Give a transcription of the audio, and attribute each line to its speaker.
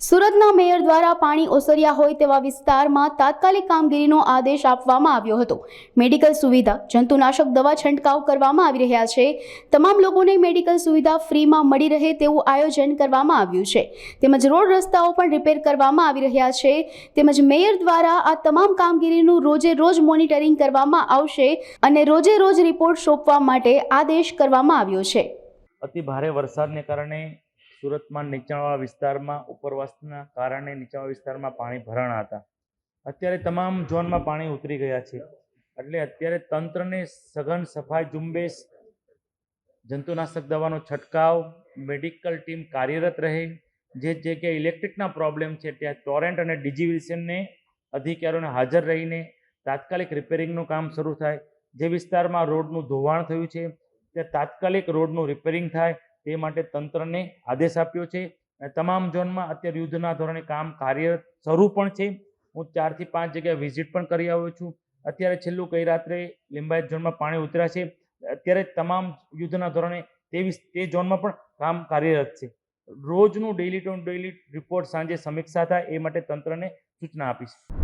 Speaker 1: સુરતના મેયર દ્વારા પાણી ઓસર્યા હોય તેવા વિસ્તારમાં તાત્કાલિક કામગીરીનો આદેશ આપવામાં આવ્યો હતો। મેડિકલ સુવિધા, જંતુનાશક દવા છંટકાવ કરવામાં આવી રહ્યા છે। તમામ લોકોને મેડિકલ સુવિધા ફ્રીમાં મળી રહે તેવું આયોજન કરવામાં આવ્યું છે। તેમજ રોડ રસ્તાઓ પણ રિપેર કરવામાં આવી રહ્યા છે। તેમજ મેયર દ્વારા આ તમામ કામગીરીનું રોજે રોજ મોનિટરિંગ કરવામાં આવશે અને રોજે રોજ રિપોર્ટ સોંપવા માટે આદેશ કરવામાં આવ્યો છે।
Speaker 2: અતિ ભારે વરસાદને કારણે સુરતમાં નીચાણવાળા વિસ્તારમાં ઉપરવાસના કારણે નીચાણવાળા વિસ્તારમાં પાણી ભરાણા હતા। અત્યારે તમામ ઝોનમાં પાણી ઉતરી ગયા છે, એટલે અત્યારે તંત્રને સઘન સફાઈ ઝુંબેશ, જંતુનાશક દવાનો છંટકાવ, મેડિકલ ટીમ કાર્યરત રહે, જે જગ્યાએ ઇલેક્ટ્રિકના પ્રોબ્લેમ છે ત્યાં ટોરેન્ટ અને ડિજીવિશનને અધિકારીઓને હાજર રહીને તાત્કાલિક રિપેરિંગનું કામ શરૂ થાય। જે વિસ્તારમાં રોડનું ધોવાણ થયું છે ત્યાં તાત્કાલિક રોડનું રિપેરિંગ થાય તે માટે તંત્રને આદેશ આપ્યો છે। તમામ ઝોનમાં અત્યારે યુદ્ધના ધોરણે કામ કાર્યરત શરૂ પણ છે। હું 4 થી 5 જગ્યાએ વિઝિટ પણ કરી આવ્યો છું। અત્યારે છેલ્લું ગઈ રાત્રે લિંબાયત ઝોનમાં પાણી ઉતર્યા છે। અત્યારે તમામ યુદ્ધના ધોરણે તે ઝોનમાં પણ કામ કાર્યરત છે। રોજનું ડેઇલી ટુ ડેઇલી રિપોર્ટ સાંજે સમીક્ષા થાય એ માટે તંત્રને સૂચના આપી છે।